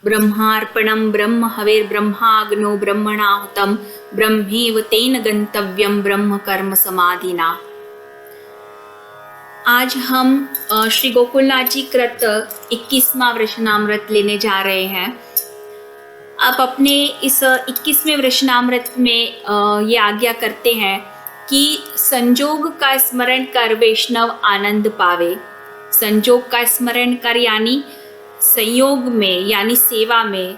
ब्रह्मार्पणं ब्रह्म हविर्ब्रह्माग्नो ब्रह्मणाहुतं ब्रह्मेव तेन गंतव्यम ब्रह्म कर्म समाधिना। आज हम श्री गोकुलनाथ जी कृत 21वां वृषणामृत लेने जा रहे हैं। आप अपने इस 21वें वृषणामृत में ये आज्ञा करते हैं कि संजोग का स्मरण कर वैष्णव आनंद पावे। संजोग का स्मरण कर यानी संयोग में यानी सेवा में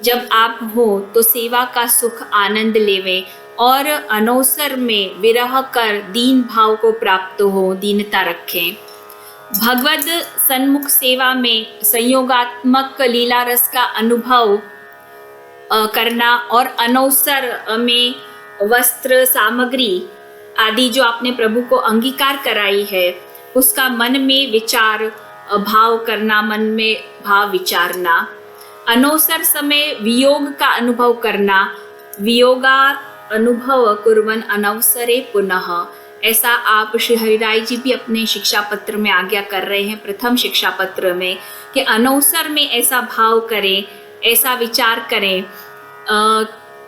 जब आप हो तो सेवा का सुख आनंद लेवे और अनवसर में विरह कर दीन भाव को प्राप्त हो, दीनता रखें। भगवद सन्मुख सेवा में संयोगात्मक लीला रस का अनुभव करना और अनवसर में वस्त्र सामग्री आदि जो आपने प्रभु को अंगीकार कराई है उसका मन में विचार भाव करना, मन में भाव विचारना। अनवसर समय वियोग का अनुभव करना, वियोगा अनुभव कुर्वन् अनवसरे पुनः। ऐसा आप श्री हरिराय जी भी अपने शिक्षा पत्र में आज्ञा कर रहे हैं, प्रथम शिक्षा पत्र में, कि अनवसर में ऐसा भाव करें, ऐसा विचार करें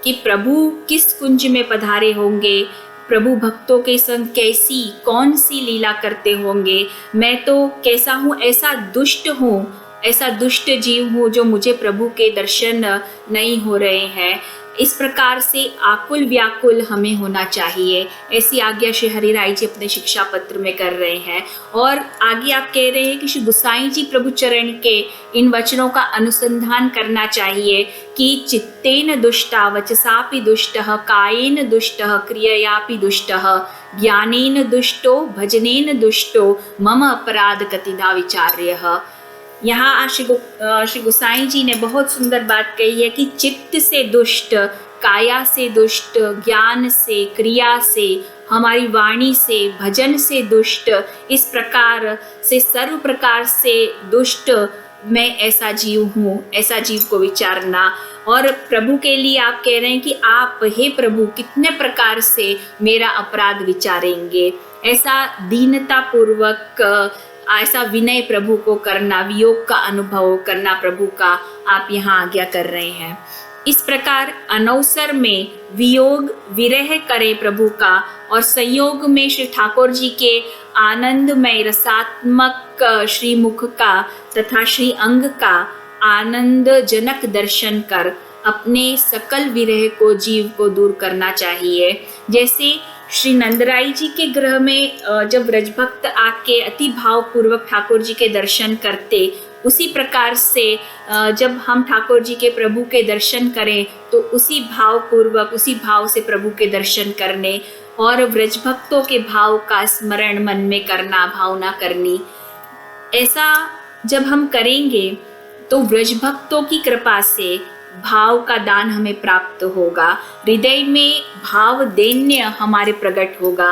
कि प्रभु किस कुंज में पधारे होंगे, प्रभु भक्तों के संग कैसी कौन सी लीला करते होंगे, मैं तो कैसा हूँ, ऐसा दुष्ट हूँ, ऐसा दुष्ट जीव हूँ जो मुझे प्रभु के दर्शन नहीं हो रहे हैं। इस प्रकार से आकुल व्याकुल हमें होना चाहिए। ऐसी आज्ञा श्री हरिराय जी अपने शिक्षा पत्र में कर रहे हैं। और आगे आप कह रहे हैं कि श्री गुसाई जी प्रभु चरण के इन वचनों का अनुसंधान करना चाहिए कि चित्तेन दुष्टा वचसापि दुष्टः कायेन दुष्टः क्रिययापि दुष्टः ज्ञानेन दुष्टो भजनेन दुष्टो मम अपराध कतिधा विचार्यः। यहाँ श्री गोसाई जी ने बहुत सुंदर बात कही है कि चित्त से दुष्ट, काया से दुष्ट, ज्ञान से, क्रिया से, हमारी वाणी से, भजन से दुष्ट, इस प्रकार से सर्व प्रकार से दुष्ट मैं ऐसा जीव हूँ, ऐसा जीव को विचारना। और प्रभु के लिए आप कह रहे हैं कि आप हे प्रभु कितने प्रकार से मेरा अपराध विचारेंगे। ऐसा दीनता पूर्वक, ऐसा विनय प्रभु को करना, वियोग का अनुभव करना प्रभु का आप यहाँ आज्ञा कर रहे हैं। इस प्रकार अनवसर में वियोग विरह करे प्रभु का और संयोग में श्री ठाकुर जी के आनंदमय रसात्मक श्रीमुख का तथा श्री अंग का आनंदजनक दर्शन कर अपने सकल विरह को जीव को दूर करना चाहिए। जैसे श्री नंदराई जी के गृह में जब ब्रजभक्त आके अति भाव पूर्वक ठाकुर जी के दर्शन करते, उसी प्रकार से जब हम ठाकुर जी के प्रभु के दर्शन करें तो उसी भाव पूर्वक, उसी भाव से प्रभु के दर्शन करने और ब्रजभक्तों के भाव का स्मरण मन में करना, भावना करनी। ऐसा जब हम करेंगे तो ब्रजभक्तों की कृपा से भाव का दान हमें प्राप्त होगा, हृदय में भाव दैन्य हमारे प्रकट होगा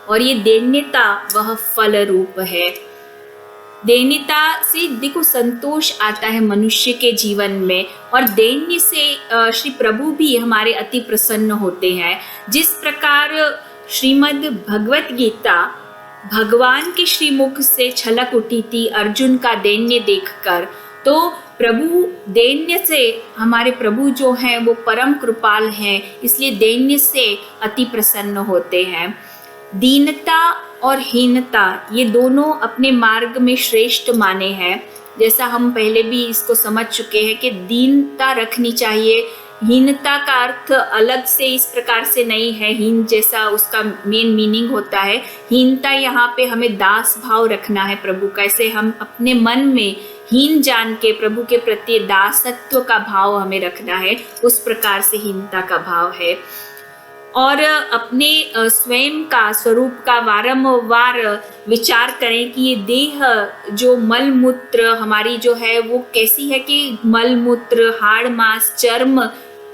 और ये दैन्यता वह फल रूप है। दैन्यता से देखो संतोष आता है मनुष्य के जीवन में और दैन्य से श्री प्रभु भी हमारे अति प्रसन्न होते हैं। जिस प्रकार श्रीमद् भगवत गीता भगवान के श्रीमुख से छलक उठी थी अर्जुन का दैन्य देखकर, तो प्रभु दैन्य से, हमारे प्रभु जो हैं वो परम कृपाल हैं, इसलिए दैन्य से अति प्रसन्न होते हैं। दीनता और हीनता ये दोनों अपने मार्ग में श्रेष्ठ माने हैं। जैसा हम पहले भी इसको समझ चुके हैं कि दीनता रखनी चाहिए। हीनता का अर्थ अलग से इस प्रकार से नहीं है, हीन जैसा उसका मेन मीनिंग होता है। हीनता यहाँ पे हमें दास भाव रखना है प्रभु का, ऐसे हम अपने मन में हीन जान के प्रभु के प्रति दासत्व का भाव हमें रखना है, उस प्रकार से हीनता का भाव है। और अपने स्वयं का स्वरूप का वारंवार विचार करें कि ये देह जो मल मूत्र हमारी जो है वो कैसी है कि मल मूत्र, हाड़ मांस, चर्म,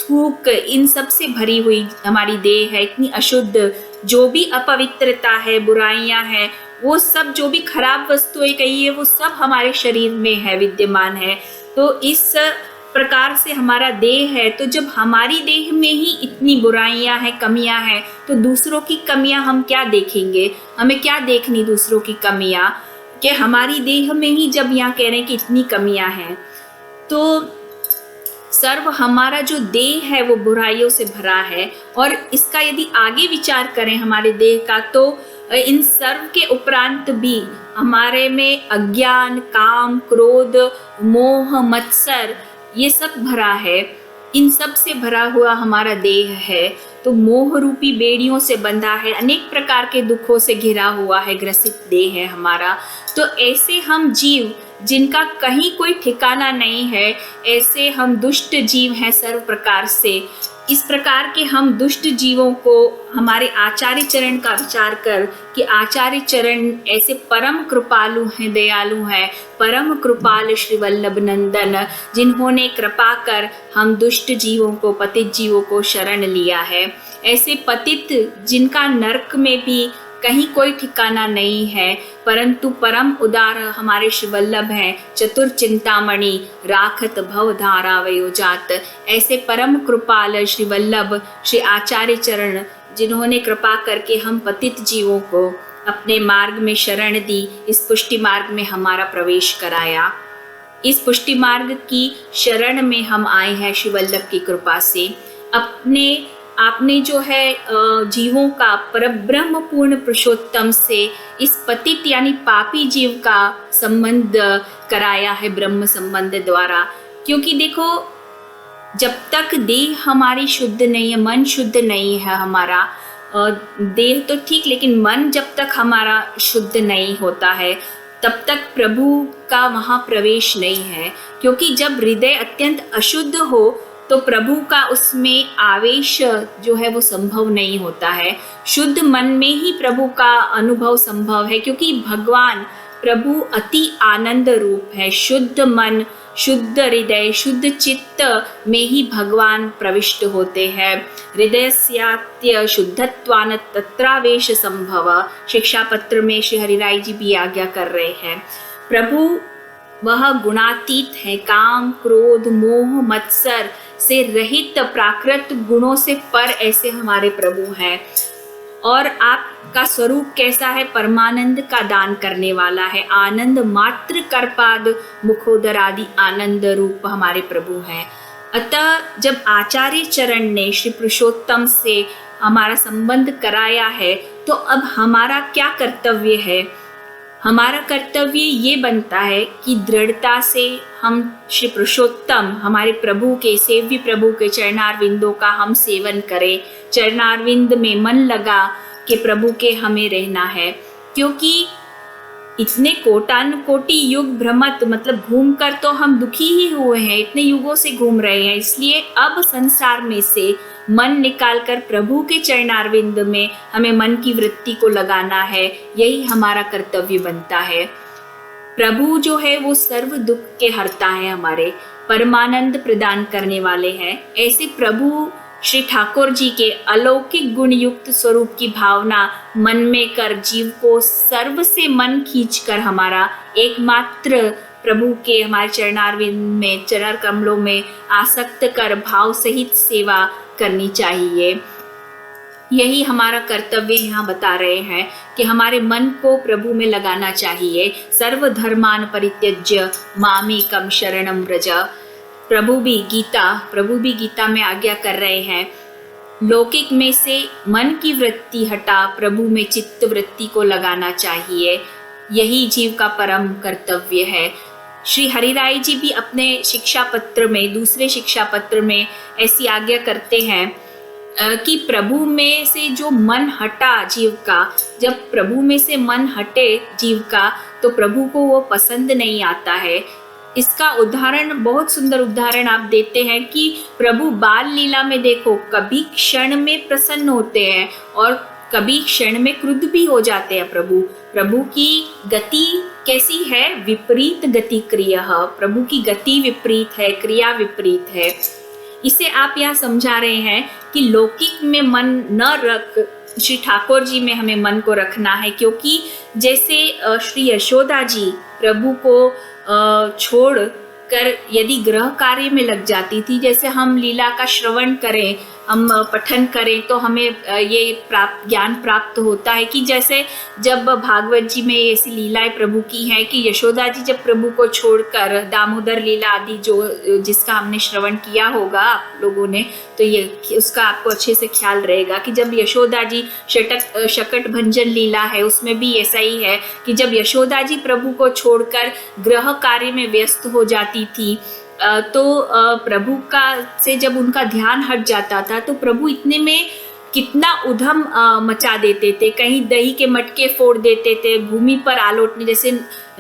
थूक इन सब से भरी हुई हमारी देह है, इतनी अशुद्ध। जो भी अपवित्रता है, बुराइयां हैं, वो सब जो भी खराब वस्तुएं कही है वो सब हमारे शरीर में है, विद्यमान है। तो इस प्रकार से हमारा देह है, तो जब हमारी देह में ही इतनी बुराइयां हैं, कमियां हैं, तो दूसरों की कमियां हम क्या देखेंगे? हमें क्या देखनी दूसरों की कमियां, कि हमारी देह में ही जब यहाँ कह रहे हैं कि इतनी कमियां हैं, तो सर्व हमारा जो देह है वो बुराइयों से भरा है। और इसका यदि आगे विचार करें हमारे देह का, तो इन सर्व के उपरांत भी हमारे में अज्ञान, काम, क्रोध, मोह, मत्सर ये सब भरा है। इन सब से भरा हुआ हमारा देह है, तो मोह रूपी बेड़ियों से बंधा है, अनेक प्रकार के दुखों से घिरा हुआ है, ग्रसित देह है हमारा। तो ऐसे हम जीव जिनका कहीं कोई ठिकाना नहीं है, ऐसे हम दुष्ट जीव हैं सर्व प्रकार से। इस प्रकार के हम दुष्ट जीवों को हमारे आचार्य चरण का विचार कर कि आचार्य चरण ऐसे परम कृपालु हैं, दयालु हैं, परम कृपाल श्री वल्लभ नंदन, जिन्होंने कृपा कर हम दुष्ट जीवों को, पतित जीवों को शरण लिया है। ऐसे पतित जिनका नरक में भी कहीं कोई ठिकाना नहीं है, परंतु परम उदार हमारे श्री वल्लभ हैं, चतुर चिंतामणि राखत भव धारा वयोजात। ऐसे परम कृपाल श्री वल्लभ श्री आचार्य चरण, जिन्होंने कृपा करके हम पतित जीवों को अपने मार्ग में शरण दी, इस पुष्टि मार्ग में हमारा प्रवेश कराया। इस पुष्टि मार्ग की शरण में हम आए हैं श्री वल्लभ की कृपा से। आपने जो है जीवों का परब्रह्म पूर्ण पुरुषोत्तम से इस पतित यानी पापी जीव का संबंध कराया है ब्रह्म संबंध द्वारा। क्योंकि देखो, जब तक देह हमारी शुद्ध नहीं है, मन शुद्ध नहीं है हमारा, देह तो ठीक, लेकिन मन जब तक हमारा शुद्ध नहीं होता है, तब तक प्रभु का वहाँ प्रवेश नहीं है। क्योंकि जब हृदय अत्यंत अशुद्ध हो तो प्रभु का उसमें आवेश जो है वो संभव नहीं होता है। शुद्ध मन में ही प्रभु का अनुभव संभव है, क्योंकि भगवान प्रभु अति आनंद रूप है। शुद्ध मन, शुद्ध हृदय, शुद्ध चित्त में ही भगवान प्रविष्ट होते हैं। हृदयस्यात्य शुद्धत्वान तत्रावेश संभव, शिक्षा पत्र में श्री हरिराय जी भी आज्ञा कर रहे हैं। प्रभु वह गुणातीत है, काम, क्रोध, मोह, मत्सर से रहित, प्राकृत गुणों से पर ऐसे हमारे प्रभु हैं। और आपका स्वरूप कैसा है? परमानंद का दान करने वाला है। आनंद मात्र करपाद मुखोदर आदि आनंद रूप हमारे प्रभु हैं। अतः जब आचार्य चरण ने श्री पुरुषोत्तम से हमारा संबंध कराया है, तो अब हमारा क्या कर्तव्य है? हमारा कर्तव्य ये बनता है कि दृढ़ता से हम श्री पुरुषोत्तम हमारे प्रभु के, सेव्य प्रभु के चरणारविंदों का हम सेवन करें। चरणारविंद में मन लगा कि प्रभु के हमें रहना है। क्योंकि इतने कोटि युग भ्रमत, मतलब घूम कर तो हम दुखी ही हुए हैं, इतने युगों से घूम रहे हैं। इसलिए अब संसार में से मन निकालकर प्रभु के चरणारविंद में हमें मन की वृत्ति को लगाना है। यही हमारा कर्तव्य बनता है। प्रभु जो है वो सर्व दुख के हरता है, हमारे परमानंद प्रदान करने वाले हैं। ऐसे प्रभु श्री ठाकुर जी के अलौकिक गुण युक्त स्वरूप की भावना मन में कर जीव को सर्व से मन खींचकर हमारा एकमात्र प्रभु के हमारे चरणारविंद में, चरण कमलों में आसक्त कर भाव सहित सेवा करनी चाहिए। यही हमारा कर्तव्य यहाँ बता रहे हैं कि हमारे मन को प्रभु में लगाना चाहिए। सर्व धर्मान परित्यज्य मामेकम शरणम व्रज। प्रभु भी गीता में आज्ञा कर रहे हैं, लौकिक में से मन की वृत्ति हटा प्रभु में चित्त वृत्ति को लगाना चाहिए। यही जीव का परम कर्तव्य है। श्री हरिराय जी भी अपने शिक्षा पत्र में, दूसरे शिक्षा पत्र में ऐसी आज्ञा करते हैं कि प्रभु में से जो मन हटा जीव का, जब प्रभु में से मन हटे जीव का, तो प्रभु को वो पसंद नहीं आता है। इसका उदाहरण, बहुत सुंदर उदाहरण आप देते हैं कि प्रभु बाल लीला में देखो, कभी क्षण में प्रसन्न होते हैं और कभी क्षण में क्रुद्ध भी हो जाते हैं। प्रभु की गति कैसी है? विपरीत गति क्रिया। प्रभु की गति विपरीत है, क्रिया विपरीत है। इसे आप यहाँ समझा रहे हैं कि लौकिक में मन न रख, श्री ठाकुर जी में हमें मन को रखना है। क्योंकि जैसे श्री यशोदा जी प्रभु को छोड़ कर यदि गृह कार्य में लग जाती थी, जैसे हम लीला का श्रवण करें, हम पठन करें तो हमें ये ज्ञान प्राप्त होता है कि जैसे जब भागवत जी में ऐसी लीलाएं प्रभु की हैं कि यशोदा जी जब प्रभु को छोड़कर, दामोदर लीला आदि जो जिसका हमने श्रवण किया होगा आप लोगों ने, तो ये उसका आपको अच्छे से ख्याल रहेगा कि जब यशोदा जी शकट भंजन लीला है उसमें भी ऐसा ही है कि जब यशोदा जी प्रभु को छोड़कर गृह कार्य में व्यस्त हो जाती थी तो प्रभु का से जब उनका ध्यान हट जाता था तो प्रभु इतने में कितना उधम मचा देते थे, कहीं दही के मटके फोड़ देते थे, भूमि पर आलोटने, जैसे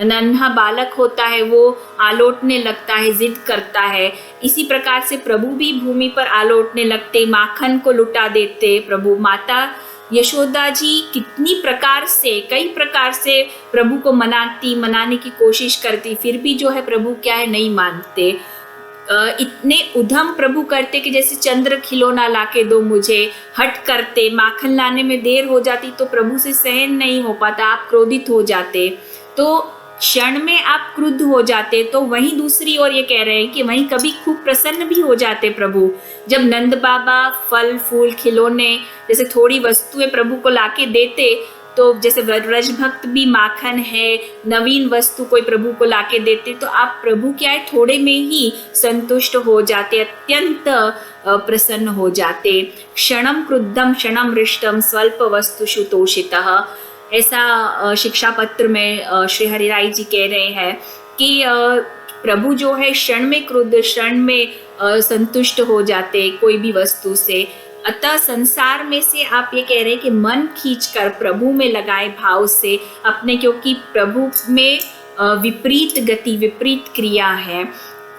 नन्हा बालक होता है वो आलोटने लगता है, जिद करता है, इसी प्रकार से प्रभु भी भूमि पर आलोटने लगते, माखन को लुटा देते प्रभु। माता यशोदा जी कितनी प्रकार से, कई प्रकार से प्रभु को मनाने की कोशिश करती, फिर भी जो है प्रभु क्या है नहीं मानते। इतने उधम प्रभु करते कि जैसे चंद्र खिलौना लाके दो मुझे, हट करते, माखन लाने में देर हो जाती तो प्रभु से सहन नहीं हो पाता, आप क्रोधित हो जाते, तो क्षण में आप क्रुद्ध हो जाते। तो वहीं दूसरी ओर ये कह रहे हैं कि वहीं कभी खूब प्रसन्न भी हो जाते प्रभु, जब नंद बाबा फल फूल खिलौने जैसे थोड़ी वस्तुएं प्रभु को लाके देते, तो जैसे व्रज भक्त भी माखन है, नवीन वस्तु कोई प्रभु को लाके देते, तो आप प्रभु क्या है थोड़े में ही संतुष्ट हो जाते, अत्यंत प्रसन्न हो जाते। क्षणम क्रुद्धम क्षणम हृष्टम स्वल्प वस्तुषु तोषितः, ऐसा शिक्षा पत्र में श्री हरिराय जी कह रहे हैं कि प्रभु जो है क्षण में क्रुद्ध, क्षण में संतुष्ट हो जाते कोई भी वस्तु से। अतः संसार में से आप ये कह रहे हैं कि मन खींचकर प्रभु में लगाए भाव से अपने, क्योंकि प्रभु में विपरीत गति, विपरीत क्रिया है,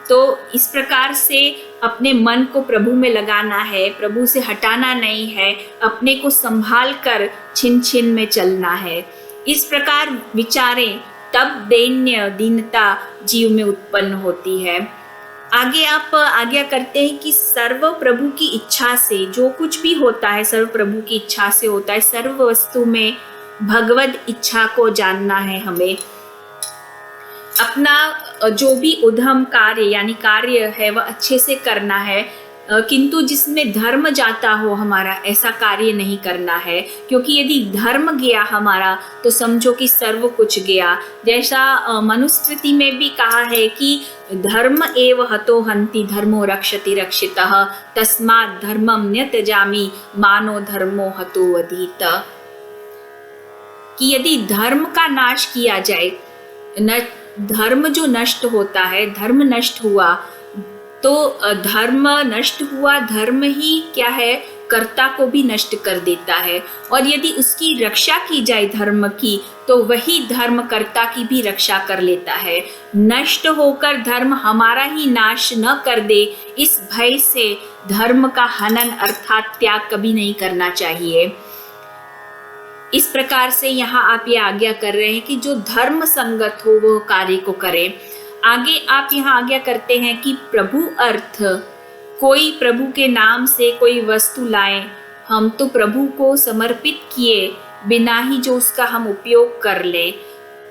तो इस प्रकार से अपने मन को प्रभु में लगाना है, प्रभु से हटाना नहीं है, अपने को संभाल कर छिन छिन में चलना है। इस प्रकार विचारें तब दैन्य दीनता जीव में उत्पन्न होती है। आगे आप आज्ञा करते हैं कि सर्व प्रभु की इच्छा से जो कुछ भी होता है सर्व प्रभु की इच्छा से होता है, सर्व वस्तु में भगवत इच्छा को जानना है हमें। अपना जो भी उधम कार्य यानी कार्य है वह अच्छे से करना है, किंतु जिसमें धर्म जाता हो हमारा ऐसा कार्य नहीं करना है, क्योंकि यदि धर्म गया हमारा तो समझो कि सर्व कुछ गया। जैसा मनुस्मृति में भी कहा है कि धर्म एव हतो हन्ति धर्मो रक्षति रक्षितः तस्मात् धर्मम न्यत्यजामि मानो धर्मो हतो वधीत, कि यदि धर्म का नाश किया जाए, धर्म जो नष्ट होता है, धर्म नष्ट हुआ तो धर्म नष्ट हुआ, धर्म ही क्या है कर्ता को भी नष्ट कर देता है, और यदि उसकी रक्षा की जाए धर्म की तो वही धर्म कर्ता की भी रक्षा कर लेता है। नष्ट होकर धर्म हमारा ही नाश न कर दे, इस भय से धर्म का हनन अर्थात त्याग कभी नहीं करना चाहिए। इस प्रकार से यहाँ आप ये आज्ञा कर रहे हैं कि जो धर्म संगत हो वो कार्य को करें। आगे आप यहाँ आज्ञा करते हैं कि प्रभु अर्थ कोई प्रभु के नाम से कोई वस्तु लाएं, हम तो प्रभु को समर्पित किए बिना ही जो उसका हम उपयोग कर ले,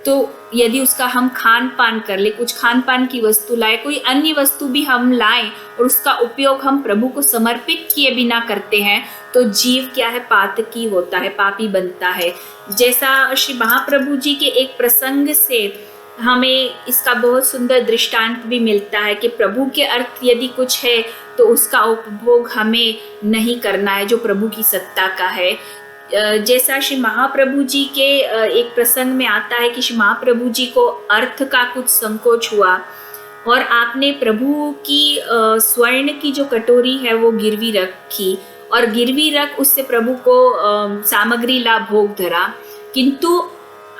तो यदि उसका हम खान पान कर ले, कुछ खान पान की वस्तु लाए, कोई अन्य वस्तु भी हम लाएं और उसका उपयोग हम प्रभु को समर्पित किए बिना करते हैं तो जीव क्या है पातकी होता है, पापी बनता है। जैसा श्री महाप्रभु जी के एक प्रसंग से हमें इसका बहुत सुंदर दृष्टांत भी मिलता है कि प्रभु के अर्थ यदि कुछ है तो उसका उपभोग हमें नहीं करना है जो प्रभु की सत्ता का है। जैसा श्री महाप्रभु जी के एक प्रसंग में आता है कि श्री महाप्रभु जी को अर्थ का कुछ संकोच हुआ और आपने प्रभु की स्वर्ण की जो कटोरी है वो गिरवी रखी और गिरवी रख उससे प्रभु को सामग्री ला भोग धरा, किंतु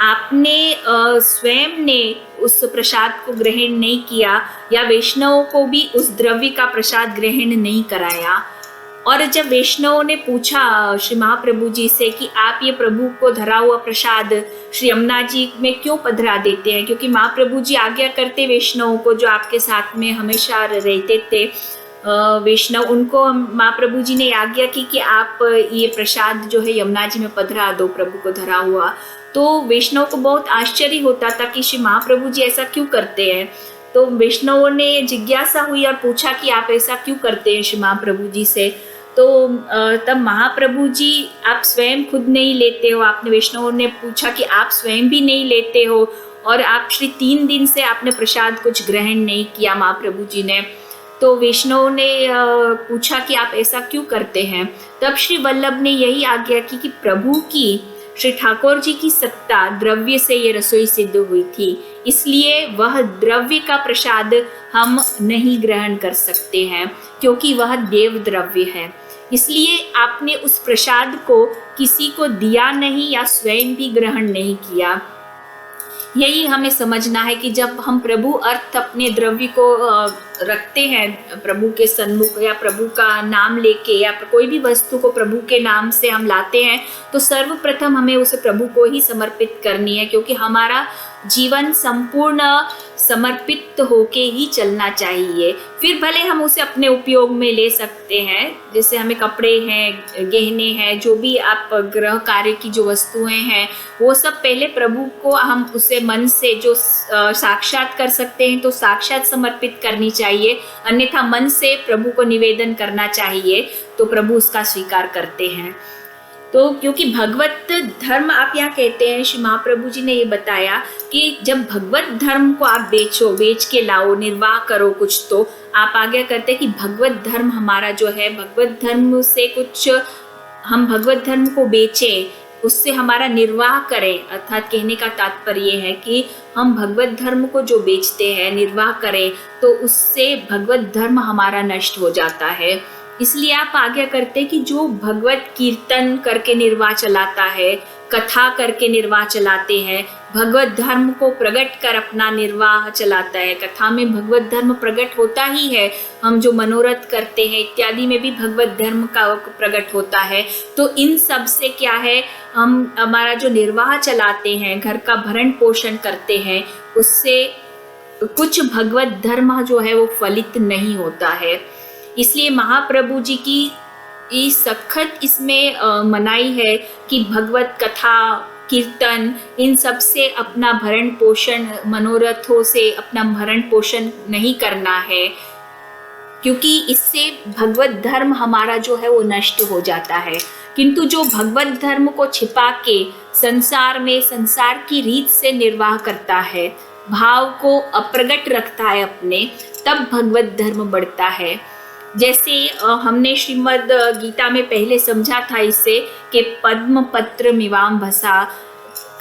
आपने स्वयं ने उस प्रसाद को ग्रहण नहीं किया या वैष्णवों को भी उस द्रव्य का प्रसाद ग्रहण नहीं कराया। और जब वैष्णवों ने पूछा श्री महाप्रभु जी से कि आप ये प्रभु को धरा हुआ प्रसाद श्री यमुना जी में क्यों पधरा देते हैं, क्योंकि महाप्रभु जी आज्ञा करते वैष्णवों को जो आपके साथ में हमेशा रहते थे वैष्णव, उनको महाप्रभु जी ने आज्ञा की कि आप ये प्रसाद जो है यमुना जी में पधरा दो प्रभु को धरा हुआ। तो वैष्णव को बहुत आश्चर्य होता था कि श्री महाप्रभु जी ऐसा क्यों करते हैं। तो वैष्णवों ने जिज्ञासा हुई और पूछा कि आप ऐसा क्यों करते हैं श्री महाप्रभु जी से। तो तब महाप्रभु जी, आप स्वयं खुद नहीं लेते हो। आपने वैष्णवों ने पूछा कि आप स्वयं भी नहीं लेते हो और आप श्री 3 दिन से आपने प्रसाद कुछ ग्रहण नहीं किया महाप्रभु जी ने। तो वैष्णव ने पूछा कि आप ऐसा क्यों करते हैं। तब श्री वल्लभ ने यही आज्ञा की कि प्रभु की, श्री ठाकुर जी की सत्ता द्रव्य से ये रसोई सिद्ध हुई थी, इसलिए वह द्रव्य का प्रसाद हम नहीं ग्रहण कर सकते हैं क्योंकि वह देव द्रव्य है। इसलिए आपने उस प्रसाद को किसी को दिया नहीं या स्वयं भी ग्रहण नहीं किया। यही हमें समझना है कि जब हम प्रभु अर्थ अपने द्रव्य को रखते हैं प्रभु के सन्मुख या प्रभु का नाम लेके या कोई भी वस्तु को प्रभु के नाम से हम लाते हैं, तो सर्वप्रथम हमें उसे प्रभु को ही समर्पित करनी है, क्योंकि हमारा जीवन संपूर्ण समर्पित होके ही चलना चाहिए। फिर भले हम उसे अपने उपयोग में ले सकते हैं, जैसे हमें कपड़े हैं, गहने हैं, जो भी आप गृह कार्य की जो वस्तुएं हैं, वो सब पहले प्रभु को हम उसे मन से जो साक्षात कर सकते हैं तो साक्षात समर्पित करनी चाहिए, अन्यथा मन से प्रभु को निवेदन करना चाहिए तो प्रभु उसका स्वीकार करते हैं। तो क्योंकि भगवत धर्म आप यहाँ कहते हैं, श्री महाप्रभु जी ने ये बताया कि जब भगवत धर्म को आप बेचो, बेच के लाओ, निर्वाह करो कुछ, तो आप आगे करते हैं कि भगवत धर्म हमारा जो है, भगवत धर्म से कुछ हम भगवत धर्म को बेचें, उससे हमारा निर्वाह करें। अर्थात कहने का तात्पर्य है कि हम भगवत धर्म को जो बेचते हैं, निर्वाह करें, तो उससे भगवत धर्म हमारा नष्ट हो जाता है। इसलिए आप आज्ञा करते कि जो भगवत कीर्तन करके निर्वाह चलाता है, कथा करके निर्वाह चलाते हैं, भगवत धर्म को प्रकट कर अपना निर्वाह चलाता है। कथा में भगवत धर्म प्रकट होता ही है, हम जो मनोरथ करते हैं इत्यादि में भी भगवत धर्म का प्रकट होता है। तो इन सब से क्या है, हम हमारा जो निर्वाह चलाते हैं, घर का भरण पोषण करते हैं, उससे कुछ भगवत धर्म जो है वो फलित नहीं होता है। इसलिए महाप्रभु जी की सखत इसमें मनाही है कि भगवत कथा, कीर्तन, इन सब से अपना भरण पोषण, मनोरथों से अपना भरण पोषण नहीं करना है, क्योंकि इससे भगवत धर्म हमारा जो है वो नष्ट हो जाता है। किंतु जो भगवत धर्म को छिपा के संसार में संसार की रीत से निर्वाह करता है, भाव को अप्रगट रखता है अपने, तब भगवत धर्म बढ़ता है। जैसे हमने श्रीमद् गीता में पहले समझा था इससे कि पद्म पत्र मिवाम भसा,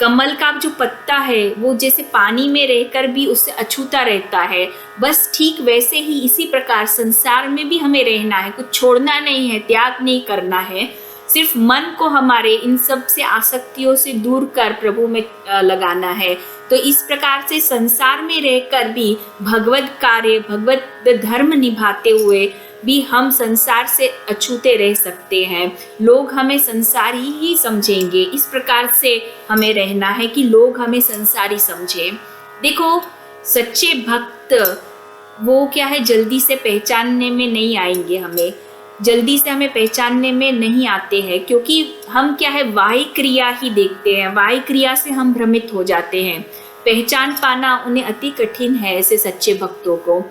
कमल का जो पत्ता है वो जैसे पानी में रहकर भी उससे अछूता रहता है, बस ठीक वैसे ही इसी प्रकार संसार में भी हमें रहना है, कुछ छोड़ना नहीं है, त्याग नहीं करना है, सिर्फ मन को हमारे इन सब से आसक्तियों से दूर कर प्रभु में लगाना है। तो इस प्रकार से संसार में रहकर भी भगवत कार्य, भगवत धर्म निभाते हुए भी हम संसार से अछूते रह सकते हैं। लोग हमें संसारी ही समझेंगे, इस प्रकार से हमें रहना है कि लोग हमें संसारी समझें। देखो, सच्चे भक्त वो क्या है, जल्दी से पहचानने में नहीं आएंगे, हमें जल्दी से हमें पहचानने में नहीं आते हैं, क्योंकि हम क्या है, वाही क्रिया ही देखते हैं, वाही क्रिया से हम भ्रमित हो जाते हैं। पहचान पाना उन्हें अति कठिन है ऐसे सच्चे भक्तों को,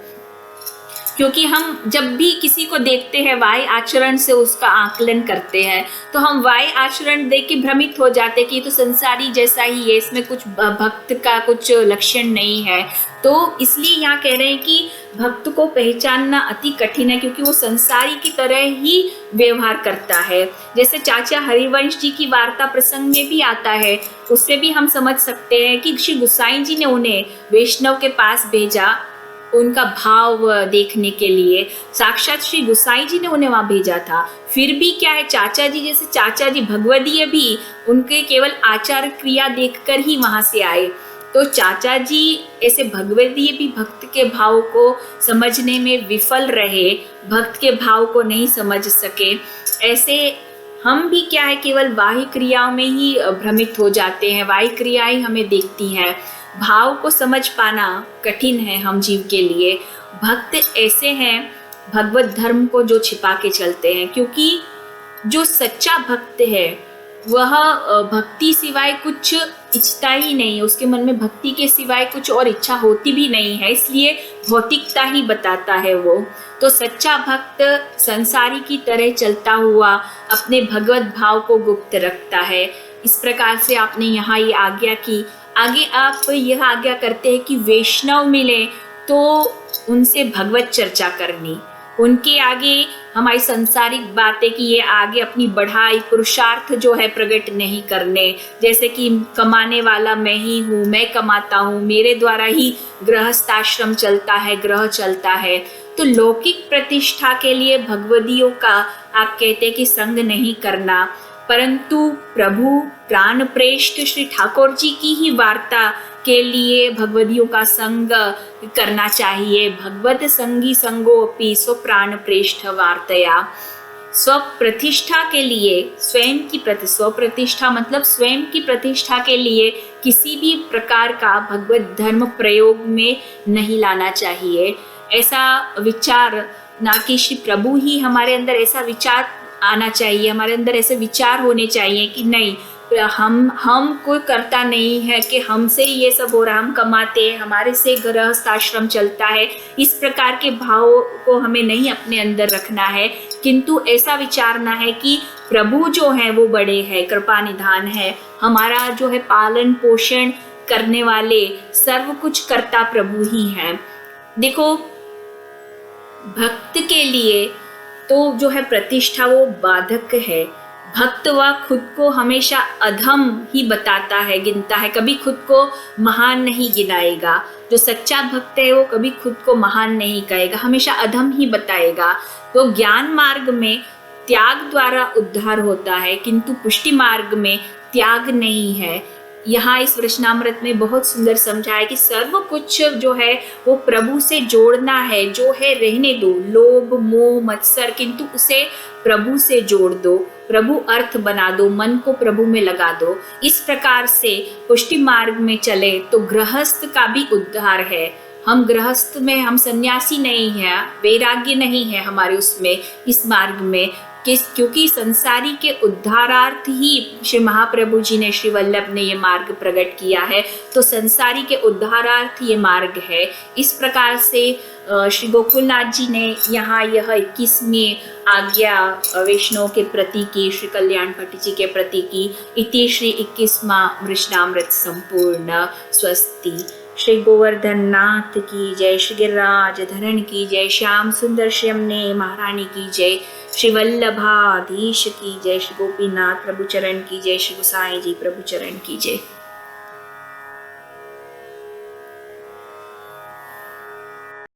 क्योंकि हम जब भी किसी को देखते हैं वाही आचरण से उसका आकलन करते हैं, तो हम वाही आचरण देख के भ्रमित हो जाते हैं कि ये तो संसारी जैसा ही है, इसमें कुछ भक्त का कुछ लक्षण नहीं है। तो इसलिए यहाँ कह रहे हैं कि भक्त को पहचानना अति कठिन है, क्योंकि वो संसारी की तरह ही व्यवहार करता है। जैसे चाचा हरिवंश जी की वार्ता प्रसंग में भी आता है, उससे भी हम समझ सकते हैं कि श्री गोसाई जी ने उन्हें वैष्णव के पास भेजा उनका भाव देखने के लिए, साक्षात श्री गोसाई जी ने उन्हें वहां भेजा था। फिर भी क्या है, चाचा जी जैसे चाचा जी भगवदीय भी उनके केवल आचार क्रिया देखकर ही वहां से आए, तो चाचा जी ऐसे भगवदीय भी भक्त के भाव को समझने में विफल रहे, भक्त के भाव को नहीं समझ सके। ऐसे हम भी क्या है, केवल बाह्य क्रियाओं में ही भ्रमित हो जाते हैं, बाह्य क्रियाएं हमें देखती हैं, भाव को समझ पाना कठिन है हम जीव के लिए। भक्त ऐसे हैं भगवत धर्म को जो छिपा के चलते हैं, क्योंकि जो सच्चा भक्त है वह भक्ति सिवाय कुछ इच्छता ही नहीं, उसके मन में भक्ति के सिवाय कुछ और इच्छा होती भी नहीं है, इसलिए भौतिकता ही बताता है वो। तो सच्चा भक्त संसारी की तरह चलता हुआ अपने भगवत भाव को गुप्त रखता है। इस प्रकार से आपने यहाँ ये आज्ञा की। आगे आप यह आज्ञा करते हैं कि वैष्णव मिले तो उनसे भगवत चर्चा करनी, उनके आगे हमारी सांसारिक बातें कि ये आगे अपनी बढ़ाई पुरुषार्थ जो है प्रकट नहीं करने, जैसे कि कमाने वाला मैं ही हूँ, मैं कमाता हूँ, मेरे द्वारा ही गृहस्थाश्रम चलता है, ग्रह चलता है। तो लौकिक प्रतिष्ठा के लिए भगवदियों का आप कहते हैं कि संग नहीं करना, परंतु प्रभु प्राण प्रेष्ठ श्री ठाकुर जी की ही वार्ता के लिए भगवदियों का संग करना चाहिए। भगवत संगी संगोपि स्व प्राण प्रेष्ठ वार्तया। स्व प्रतिष्ठा के लिए स्वयं की स्व प्रतिष्ठा मतलब स्वयं की प्रतिष्ठा के लिए किसी भी प्रकार का भगवत धर्म प्रयोग में नहीं लाना चाहिए। ऐसा विचार ना कि श्री प्रभु ही हमारे अंदर ऐसा विचार आना चाहिए, हमारे अंदर ऐसे विचार होने चाहिए कि नहीं हम कोई करता नहीं है, कि हमसे ये सब हो रहा, हम कमाते हैं, हमारे से गृहस्थाश्रम चलता है। इस प्रकार के भाव को हमें नहीं अपने अंदर रखना है, किंतु ऐसा विचारना है कि प्रभु जो है वो बड़े हैं, कृपा निधान है, हमारा जो है पालन पोषण करने वाले सर्व कुछ करता प्रभु ही है। देखो भक्त के लिए तो जो है प्रतिष्ठा वो बाधक है। भक्त वह खुद को हमेशा अधम ही बताता है, गिनता है, कभी खुद को महान नहीं गिनाएगा। जो सच्चा भक्त है वो कभी खुद को महान नहीं कहेगा, हमेशा अधम ही बताएगा। तो ज्ञान मार्ग में त्याग द्वारा उद्धार होता है, किंतु पुष्टि मार्ग में त्याग नहीं है। यहाँ इस वचनामृत में बहुत सुंदर समझाया कि सर्व कुछ जो है वो प्रभु से जोड़ना है, जो है रहने दो, लोभ मोह मत्सर, किंतु उसे प्रभु से जोड़ दो, प्रभु अर्थ बना दो, मन को प्रभु में लगा दो। इस प्रकार से पुष्टि मार्ग में चले तो गृहस्थ का भी उद्धार है। हम गृहस्थ में, हम सन्यासी नहीं है, वैराग्य नहीं है हमारे उसमें, इस मार्ग में, क्योंकि संसारी के उद्धारार्थ ही श्री महाप्रभु जी ने, श्री वल्लभ ने ये मार्ग प्रकट किया है। तो संसारी के उद्धारार्थ ये मार्ग है। इस प्रकार से श्री गोकुलनाथ जी ने यहाँ यह 21वीं आज्ञा वैष्णव के प्रति की, श्री कल्याण भट्ट जी के प्रति की। इति श्री 21वां वृषणामृत संपूर्ण। स्वस्ति। श्री गोवर्धन नाथ की जय, श्री गिरिराज धरण की जय, श्याम सुंदर श्री यमुने महारानी की जय, श्री वल्लभाधीश की जय, श्री गोपीनाथ प्रभु चरण की जय, श्री गोसाई जी प्रभु चरण की जय।